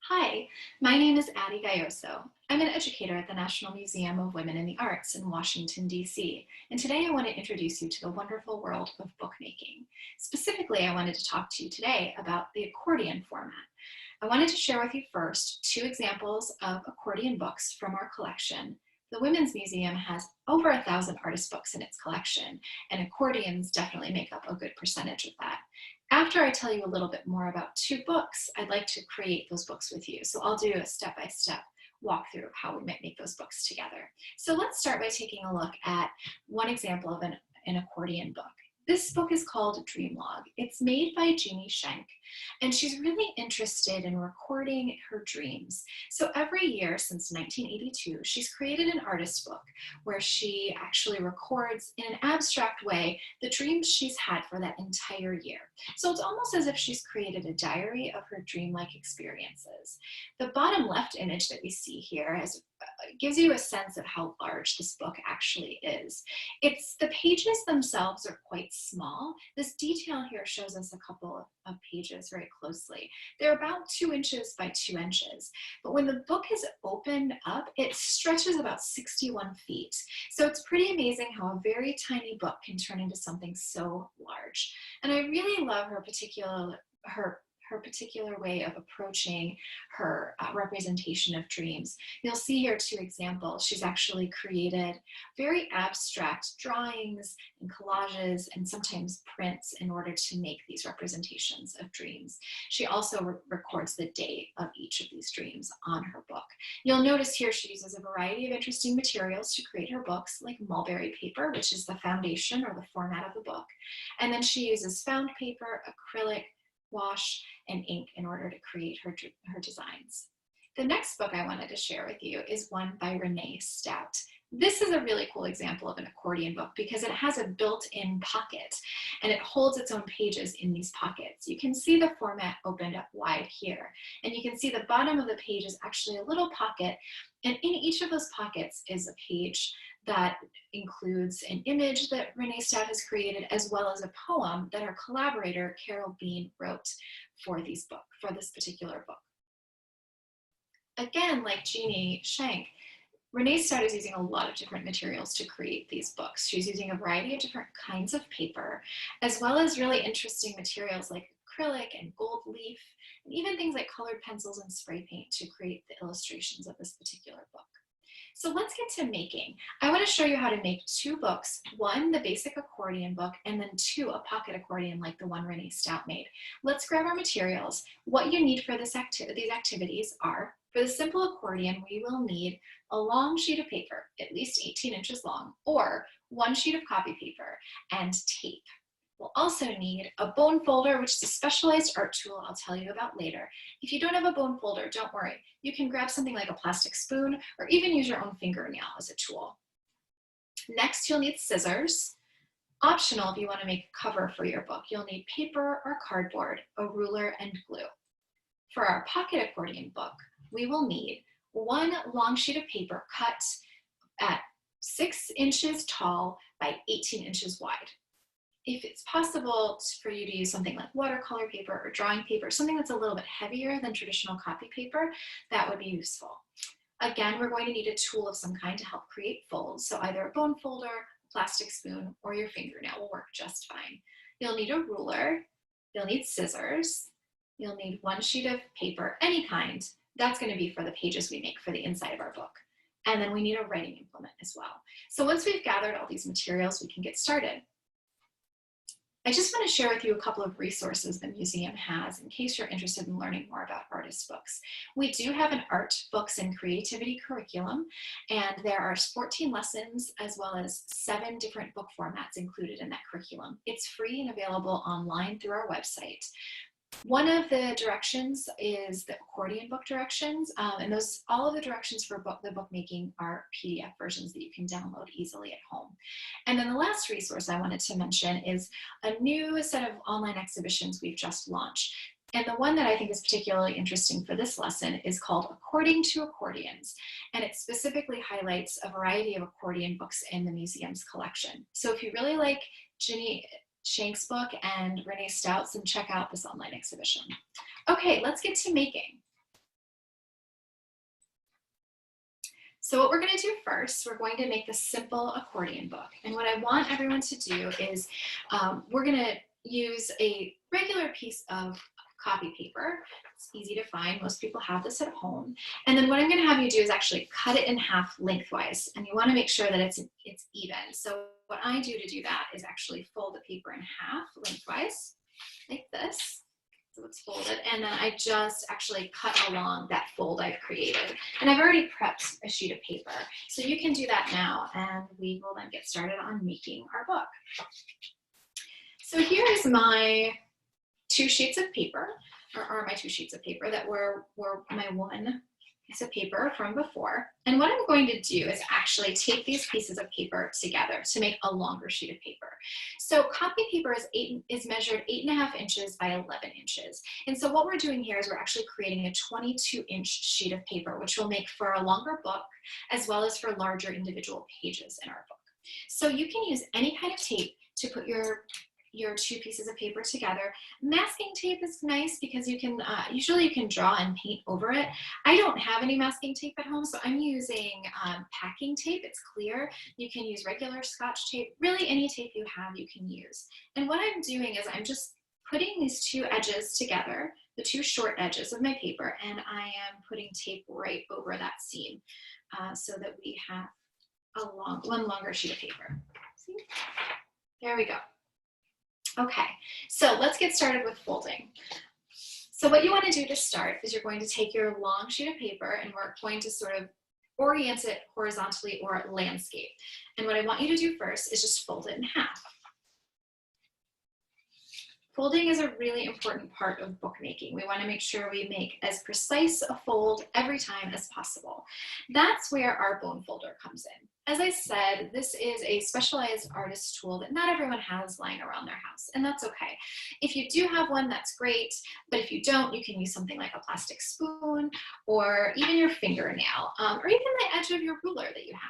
Hi, my name is Addie Gayoso. I'm an educator at the National Museum of Women in the Arts in Washington, D.C. And today I want to introduce you to the wonderful world of bookmaking. Specifically, I wanted to talk to you today about the accordion format. I wanted to share with you first two examples of accordion books from our collection. The Women's Museum has over 1,000 artist books in its collection, and accordions definitely make up a good percentage of that. After I tell you a little bit more about two books, I'd like to create those books with you. So I'll do a step-by-step walkthrough of how we might make those books together. So let's start by taking a look at one example of an accordion book. This book is called Dream Log. It's made by Jeannie Schenk, and she's really interested in recording her dreams. So every year since 1982, she's created an artist book where she actually records in an abstract way the dreams she's had for that entire year. So it's almost as if she's created a diary of her dreamlike experiences. The bottom left image that we see here gives you a sense of how large this book actually is. The pages themselves are quite small. This detail here shows us a couple of pages very closely. They're about 2 inches by 2 inches, but when the book is opened up, it stretches about 61 feet. So it's pretty amazing how a very tiny book can turn into something so large. And I really love her particular way of approaching her representation of dreams. You'll see here 2 examples. She's actually created very abstract drawings and collages and sometimes prints in order to make these representations of dreams. She also records the date of each of these dreams on her book. You'll notice here she uses a variety of interesting materials to create her books, like mulberry paper, which is the foundation or the format of the book. And then she uses found paper, acrylic, wash, and ink in order to create her designs. The next book I wanted to share with you is one by Renee Stout. This is a really cool example of an accordion book because it has a built-in pocket and it holds its own pages in these pockets. You can see the format opened up wide here, and you can see the bottom of the page is actually a little pocket, and in each of those pockets is a page that includes an image that Renee Stout has created, as well as a poem that her collaborator Carol Bean wrote for this particular book. Again, like Jeannie Schenk, Renee Stout is using a lot of different materials to create these books. She's using a variety of different kinds of paper, as well as really interesting materials like acrylic and gold leaf, and even things like colored pencils and spray paint to create the illustrations of this particular book. So let's get to making. I want to show you how to make 2 books, one, the basic accordion book, and then 2, a pocket accordion like the one Renee Stout made. Let's grab our materials. What you need for these activities are, for the simple accordion, we will need a long sheet of paper, at least 18 inches long, or 1 sheet of copy paper, and tape. We'll also need a bone folder, which is a specialized art tool I'll tell you about later. If you don't have a bone folder, don't worry. You can grab something like a plastic spoon or even use your own fingernail as a tool. Next, you'll need scissors. Optional if you want to make a cover for your book. You'll need paper or cardboard, a ruler, and glue. For our pocket accordion book, we will need 1 long sheet of paper cut at 6 inches tall by 18 inches wide. If it's possible for you to use something like watercolor paper or drawing paper, something that's a little bit heavier than traditional copy paper, that would be useful. Again, we're going to need a tool of some kind to help create folds. So either a bone folder, a plastic spoon, or your fingernail will work just fine. You'll need a ruler, you'll need scissors, you'll need 1 sheet of paper, any kind. That's going to be for the pages we make for the inside of our book. And then we need a writing implement as well. So once we've gathered all these materials, we can get started. I just want to share with you a couple of resources the museum has in case you're interested in learning more about artist books. We do have an art, books, and creativity curriculum, and there are 14 lessons as well as 7 different book formats included in that curriculum. It's free and available online through our website. One of the directions is the accordion book directions, and all of the directions for the bookmaking are PDF versions that you can download easily at home. And then the last resource I wanted to mention is a new set of online exhibitions we've just launched. And the one that I think is particularly interesting for this lesson is called According to Accordions, and it specifically highlights a variety of accordion books in the museum's collection. So if you really like Jeannie Schenk's book and Renee Stout's, and check out this online exhibition. Okay, let's get to making. So what we're going to do first, we're going to make this simple accordion book. And what I want everyone to do is we're going to use a regular piece of copy paper. It's easy to find. Most people have this at home. And then what I'm going to have you do is actually cut it in half lengthwise. And you want to make sure that it's even. So what I do to do that is actually fold the paper in half lengthwise, like this. So it's folded, and then I just actually cut along that fold I've created. And I've already prepped a sheet of paper. So you can do that now, and we will then get started on making our book. So here's my 2 sheets of paper, or are my 2 sheets of paper that were my 1 piece of paper from before. And what I'm going to do is actually take these pieces of paper together to make a longer sheet of paper. So copy paper is measured 8.5 inches by 11 inches. And so what we're doing here is we're actually creating a 22-inch sheet of paper, which will make for a longer book, as well as for larger individual pages in our book. So you can use any kind of tape to put your 2 pieces of paper together. Masking tape is nice because you can, usually you can draw and paint over it. I don't have any masking tape at home, so I'm using packing tape. It's clear. You can use regular Scotch tape. Really any tape you have, you can use. And what I'm doing is I'm just putting these 2 edges together, the 2 short edges of my paper, and I am putting tape right over that seam so that we have one longer sheet of paper. See? There we go. Okay, so let's get started with folding. So what you want to do to start is you're going to take your long sheet of paper and we're going to sort of orient it horizontally or landscape. And what I want you to do first is just fold it in half. Folding is a really important part of bookmaking. We want to make sure we make as precise a fold every time as possible. That's where our bone folder comes in. As I said, this is a specialized artist tool that not everyone has lying around their house, and that's okay. If you do have one, that's great, but if you don't, you can use something like a plastic spoon or even your fingernail, or even the edge of your ruler that you have.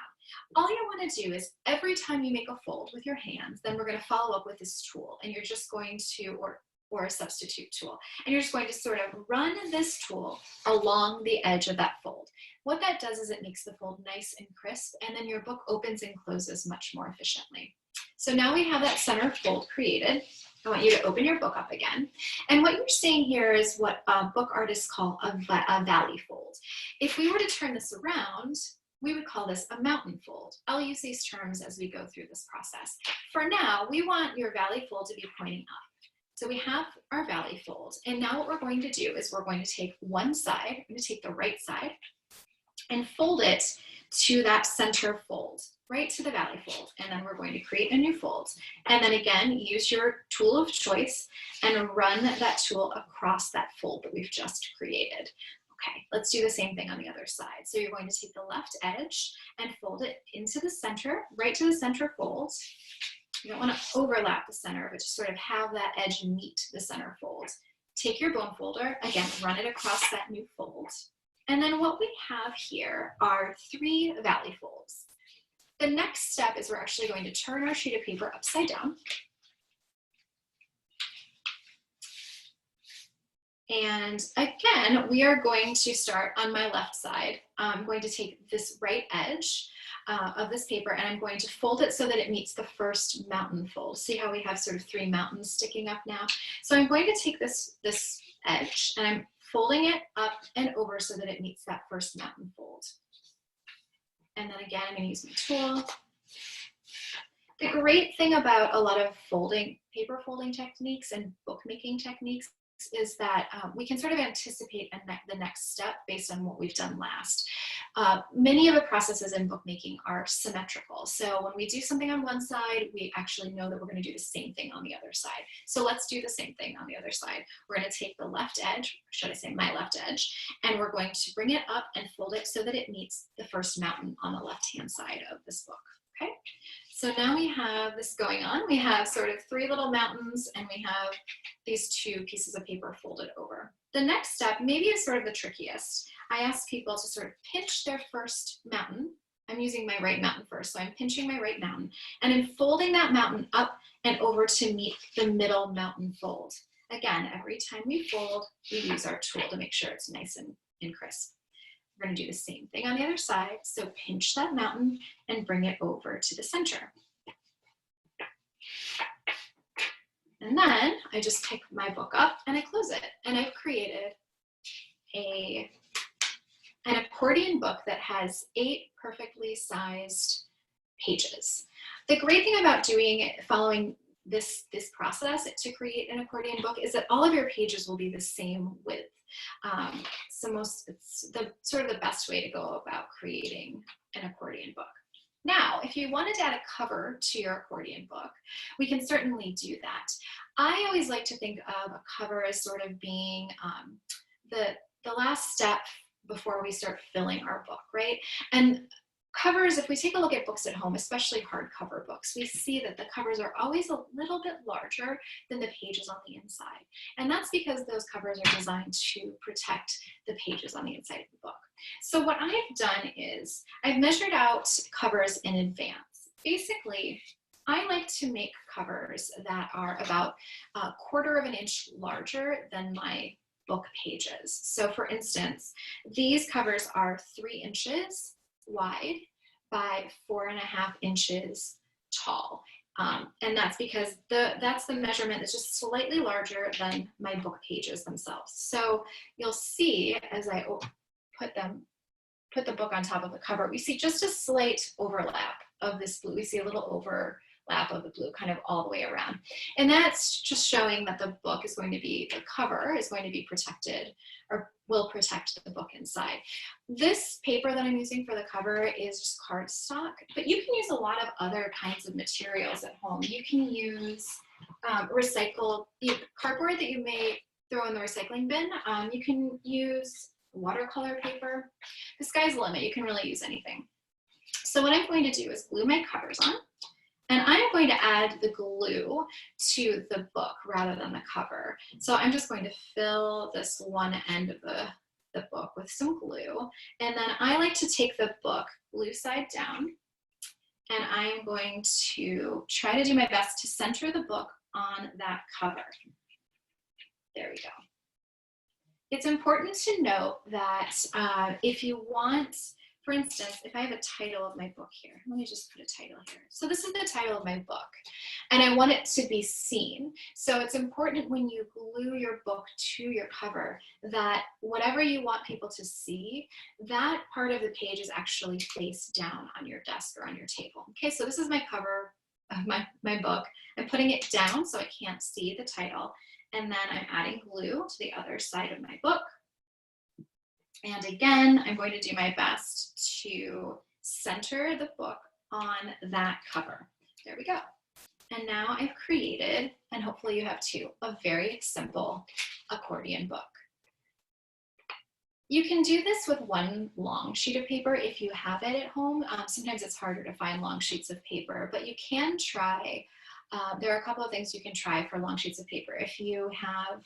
All you want to do is every time you make a fold with your hands, then we're going to follow up with this tool, and you're just going to, or a substitute tool, and you're just going to sort of run this tool along the edge of that fold. What that does is it makes the fold nice and crisp, and then your book opens and closes much more efficiently. So now we have that center fold created. I want you to open your book up again. And what you're seeing here is what book artists call a valley fold. If we were to turn this around, we would call this a mountain fold. I'll use these terms as we go through this process. For now, we want your valley fold to be pointing up. So we have our valley fold, and now what we're going to do is we're going to take one side, I'm going to take the right side, and fold it to that center fold, right to the valley fold, and then we're going to create a new fold. And then again, use your tool of choice and run that tool across that fold that we've just created. Okay, let's do the same thing on the other side. So you're going to take the left edge and fold it into the center, right to the center fold. You don't want to overlap the center, but just sort of have that edge meet the center fold. Take your bone folder, again, run it across that new fold. And then what we have here are 3 valley folds. The next step is we're actually going to turn our sheet of paper upside down. And again, we are going to start on my left side. I'm going to take this right edge of this paper and I'm going to fold it so that it meets the first mountain fold. See how we have sort of 3 mountains sticking up now? So I'm going to take this edge and I'm folding it up and over so that it meets that first mountain fold. And then again, I'm going to use my tool. The great thing about a lot of paper folding techniques and bookmaking techniques is that we can sort of anticipate the next step based on what we've done last. Many of the processes in bookmaking are symmetrical. So when we do something on one side, we actually know that we're going to do the same thing on the other side. So let's do the same thing on the other side. We're going to take the left edge, or should I say my left edge, and we're going to bring it up and fold it so that it meets the first mountain on the left-hand side of this book. Okay, so now we have this going on. We have sort of 3 little mountains and we have these 2 pieces of paper folded over. The next step maybe is sort of the trickiest. I ask people to sort of pinch their first mountain. I'm using my right mountain first, so I'm pinching my right mountain and I'm folding that mountain up and over to meet the middle mountain fold. Again, every time we fold, we use our tool to make sure it's nice and crisp. We're going to do the same thing on the other side. So pinch that mountain and bring it over to the center. And then I just pick my book up and I close it. And I've created an accordion book that has 8 perfectly sized pages. The great thing about following this process to create an accordion book is that all of your pages will be the same width. It's the sort of the best way to go about creating an accordion book. Now, if you wanted to add a cover to your accordion book, we can certainly do that. I always like to think of a cover as sort of being the last step before we start filling our book, right? And covers, if we take a look at books at home, especially hardcover books, we see that the covers are always a little bit larger than the pages on the inside. And that's because those covers are designed to protect the pages on the inside of the book. So what I've done is I've measured out covers in advance. Basically, I like to make covers that are about 1/4 of an inch larger than my book pages. So for instance, these covers are 3 inches wide by 4.5 inches tall. And that's because that's the measurement that's just slightly larger than my book pages themselves. So you'll see as I put the book on top of the cover, we see just a slight overlap of this blue. We see a little overlap of the blue kind of all the way around. And that's just showing that the cover is going to be protected, or will protect the book inside. This paper that I'm using for the cover is just cardstock, but you can use a lot of other kinds of materials at home. You can use recycled cardboard that you may throw in the recycling bin. You can use watercolor paper. The sky's the limit. You can really use anything. So what I'm going to do is glue my covers on. And I'm going to add the glue to the book rather than the cover. So I'm just going to fill this one end of the book with some glue. And then I like to take the book glue side down, and I'm going to try to do my best to center the book on that cover. There we go. It's important to note that if you want, for instance, if I have a title of my book here, let me just put a title here. So this is the title of my book, and I want it to be seen. So it's important when you glue your book to your cover that whatever you want people to see, that part of the page is actually placed down on your desk or on your table. Okay, so this is my cover of my book. I'm putting it down so I can't see the title, and then I'm adding glue to the other side of my book. And again, I'm going to do my best to center the book on that cover. There we go. And now I've created, and hopefully you have too, a very simple accordion book. You can do this with one long sheet of paper if you have it at home. Sometimes it's harder to find long sheets of paper, but you can try. There are a couple of things you can try for long sheets of paper. If you have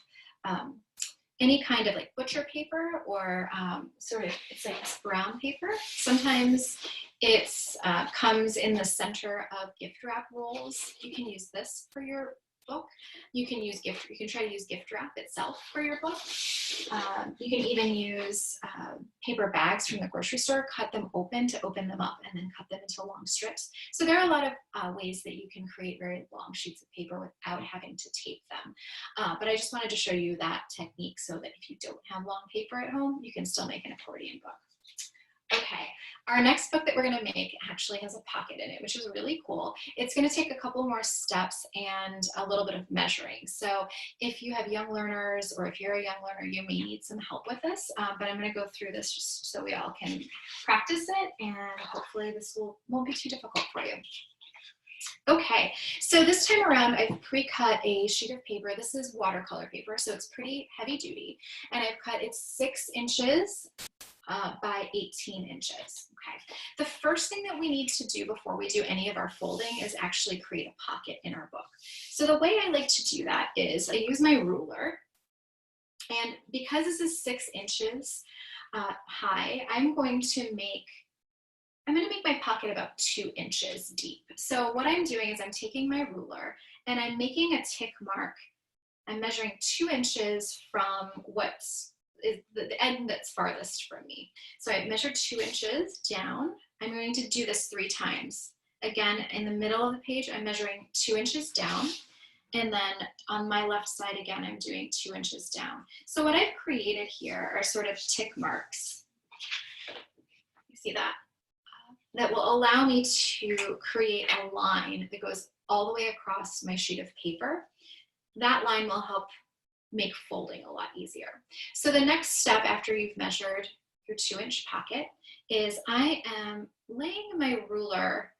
any kind of like butcher paper or it's like brown paper. Sometimes it's comes in the center of gift wrap rolls. You can use this for your book. You can try to use gift wrap itself for your book. You can even use paper bags from the grocery store, cut them open to open them up, and then cut them into long strips. So there are a lot of ways that you can create very long sheets of paper without having to tape them. But I just wanted to show you that technique so that if you don't have long paper at home, you can still make an accordion book. Okay, our next book that we're going to make actually has a pocket in it, which is really cool. It's going to take a couple more steps and a little bit of measuring. So if you have young learners, or if you're a young learner, you may need some help with this, but I'm going to go through this just so we all can practice it, and hopefully this won't be too difficult for you. Okay, so this time around I've pre-cut a sheet of paper. This is watercolor paper, so it's pretty heavy duty, and I've cut it 6 inches by 18 inches. Okay. The first thing that we need to do before we do any of our folding is actually create a pocket in our book. So the way I like to do that is I use my ruler, and because this is 6 inches high, I'm going to make my pocket about 2 inches deep. So what I'm doing is I'm taking my ruler and I'm making a tick mark. I'm measuring 2 inches from what's is the end that's farthest from me. So I measured 2 inches down. I'm going to do this 3 times. Again, in the middle of the page, I'm measuring 2 inches down. And then on my left side, again, I'm doing 2 inches down. So what I've created here are sort of tick marks. You see that? That will allow me to create a line that goes all the way across my sheet of paper. That line will help make folding a lot easier. So the next step after you've measured your 2-inch pocket is I am laying my ruler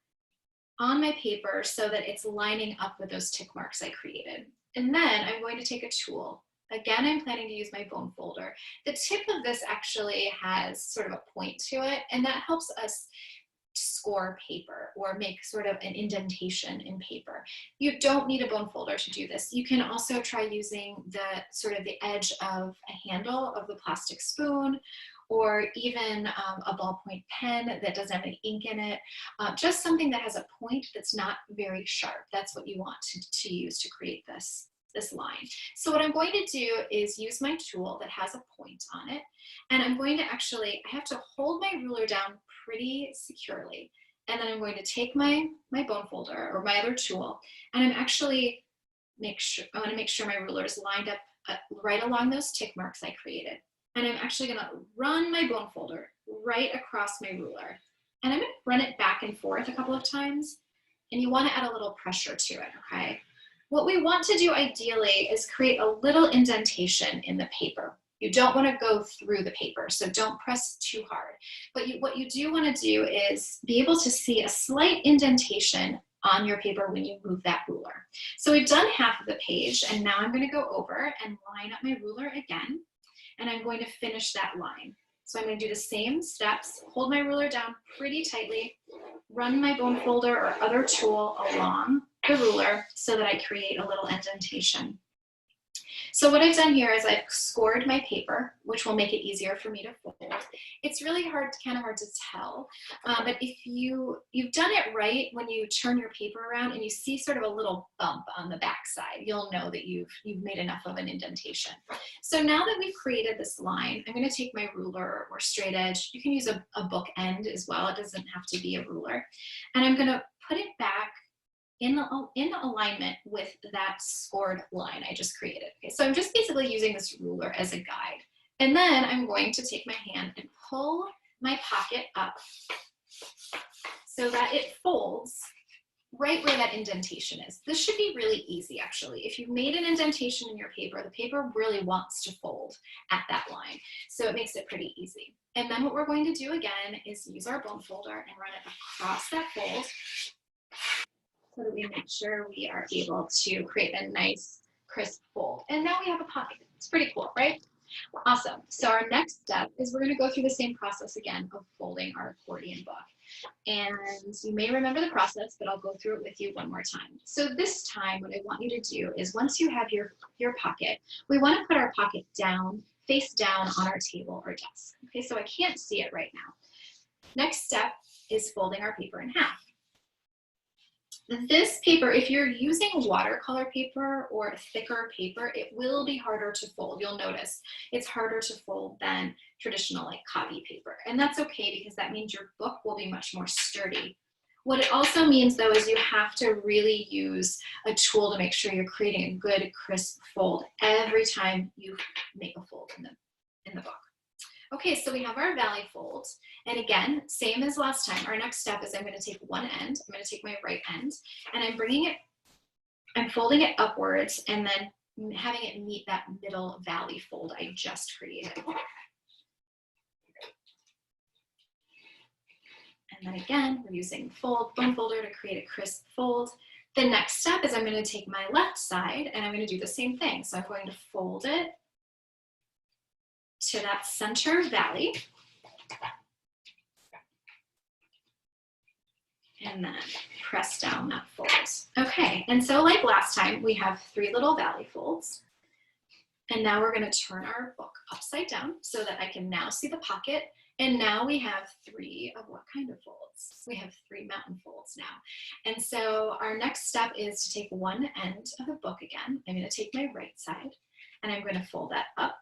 on my paper so that it's lining up with those tick marks I created. And then I'm going to take a tool. Again, I'm planning to use my bone folder. The tip of this actually has sort of a point to it, and that helps us score paper or make sort of an indentation in paper. You don't need a bone folder to do this. You can also try using the sort of the edge of a handle of the plastic spoon, or even a ballpoint pen that doesn't have any ink in it. Just something that has a point that's not very sharp. That's what you want to use to create this line. So what I'm going to do is use my tool that has a point on it, and I'm going to I have to hold my ruler down pretty securely, and then I'm going to take my bone folder or my other tool, and I want to make sure my ruler is lined up right along those tick marks I created. And I'm actually going to run my bone folder right across my ruler. And I'm going to run it back and forth a couple of times. And you want to add a little pressure to it, okay? What we want to do ideally is create a little indentation in the paper. You don't want to go through the paper, so don't press too hard. But what you do want to do is be able to see a slight indentation on your paper when you move that ruler. So we've done half of the page, and now I'm going to go over and line up my ruler again. And I'm going to finish that line. So I'm going to do the same steps, hold my ruler down pretty tightly, run my bone folder or other tool along the ruler so that I create a little indentation. So what I've done here is I've scored my paper, which will make it easier for me to fold. It's really kind of hard to tell, but if you've done it right, when you turn your paper around and you see sort of a little bump on the back side, you'll know that you've made enough of an indentation. So now that we've created this line, I'm going to take my ruler or straight edge. You can use a book end as well. It doesn't have to be a ruler. And I'm going to put it back in alignment with that scored line I just created. Okay, so I'm just basically using this ruler as a guide. And then I'm going to take my hand and pull my pocket up so that it folds right where that indentation is. This should be really easy, actually. If you've made an indentation in your paper, the paper really wants to fold at that line. So it makes it pretty easy. And then what we're going to do again is use our bone folder and run it across that fold, so that we make sure we are able to create a nice crisp fold. And now we have a pocket. It's pretty cool, right? Awesome. So our next step is we're going to go through the same process again of folding our accordion book. And you may remember the process, but I'll go through it with you one more time. So this time, what I want you to do is once you have your pocket, we want to put our pocket down, face down on our table or desk. Okay, so I can't see it right now. Next step is folding our paper in half. This paper, if you're using watercolor paper or thicker paper, it will be harder to fold. You'll notice it's harder to fold than traditional like copy paper. And that's okay, because that means your book will be much more sturdy. What it also means though is you have to really use a tool to make sure you're creating a good crisp fold every time you make a fold in the book. Okay, so we have our valley fold. And again, same as last time, our next step is I'm going to take one end, I'm going to take my right end, and I'm folding it upwards and then having it meet that middle valley fold I just created. And then again, we're using bone folder to create a crisp fold. The next step is I'm going to take my left side and I'm going to do the same thing. So I'm going to fold it to that center valley, and then press down that fold. Okay, and so like last time, we have 3 little valley folds, and now we're going to turn our book upside down so that I can now see the pocket, and now we have 3 of what kind of folds? We have 3 mountain folds now. And so our next step is to take one end of the book again. I'm going to take my right side, and I'm going to fold that up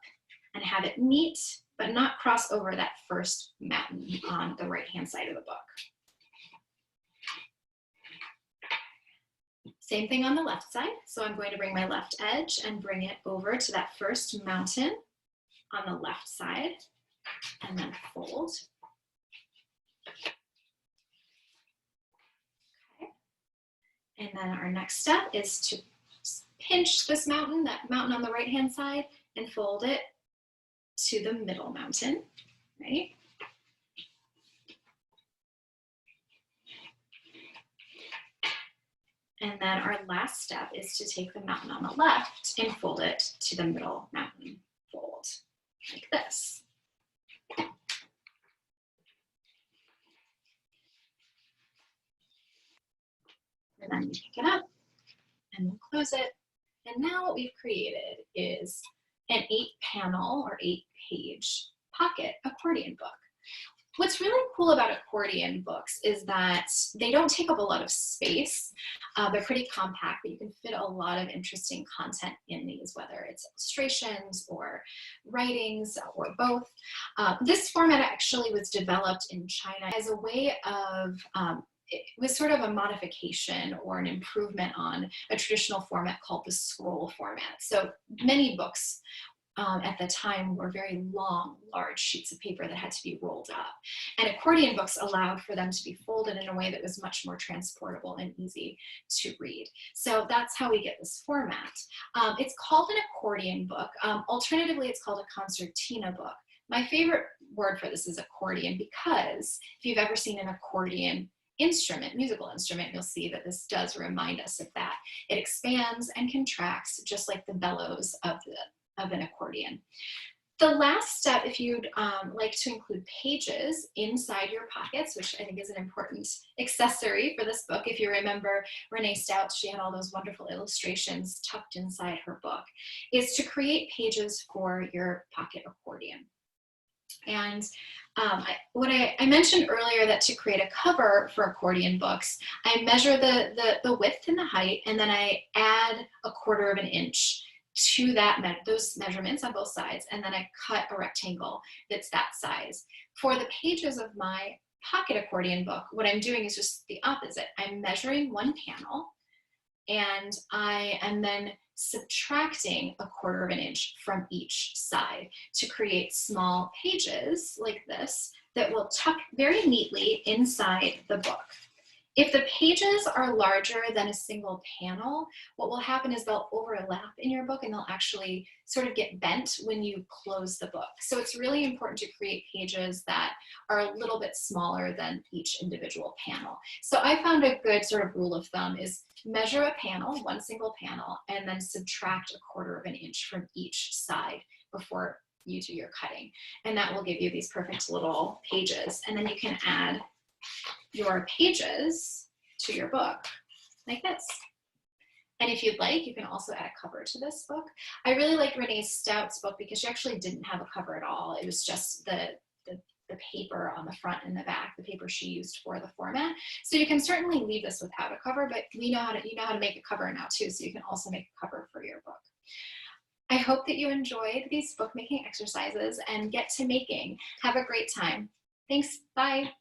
and have it meet but not cross over that first mountain on the right-hand side of the book. Same thing on the left side. So I'm going to bring my left edge and bring it over to that first mountain on the left side, and then fold. Okay. And then our next step is to pinch this mountain, that mountain on the right-hand side, and fold it to the middle mountain, right? And then our last step is to take the mountain on the left and fold it to the middle mountain fold, like this. And then we pick it up and we'll close it. And now what we've created is an 8-panel or 8-page pocket accordion book. What's really cool about accordion books is that they don't take up a lot of space. They're pretty compact, but you can fit a lot of interesting content in these, whether it's illustrations or writings or both. This format actually was developed in China as a way of it was sort of a modification or an improvement on a traditional format called the scroll format. So many books at the time were very long, large sheets of paper that had to be rolled up. And accordion books allowed for them to be folded in a way that was much more transportable and easy to read. So that's how we get this format. It's called an accordion book. Alternatively, it's called a concertina book. My favorite word for this is accordion, because if you've ever seen an accordion instrument, musical instrument, you'll see that this does remind us of that. It expands and contracts just like the bellows of an accordion. The last step, if you'd like to include pages inside your pockets, which I think is an important accessory for this book. If you remember Renee Stout, she had all those wonderful illustrations tucked inside her book, is to create pages for your pocket accordion. And I mentioned earlier that to create a cover for accordion books, I measure the width and the height, and then I add 1/4 of an inch to those measurements on both sides, and then I cut a rectangle that's that size. For the pages of my pocket accordion book, what I'm doing is just the opposite. I'm measuring one panel, and I am then subtracting 1/4 of an inch from each side to create small pages like this that will tuck very neatly inside the book. If the pages are larger than a single panel, what will happen is they'll overlap in your book and they'll actually sort of get bent when you close the book. So it's really important to create pages that are a little bit smaller than each individual panel. So I found a good sort of rule of thumb is measure a panel, one single panel, and then subtract 1/4 of an inch from each side before you do your cutting. And that will give you these perfect little pages. And then you can add your pages to your book like this. And if you'd like, you can also add a cover to this book. I really like Renee Stout's book because she actually didn't have a cover at all. It was just the paper on the front and the back, the paper she used for the format. So you can certainly leave this without a cover, but you know how to make a cover now too, so you can also make a cover for your book. I hope that you enjoyed these bookmaking exercises and get to making. Have a great time. Thanks, bye.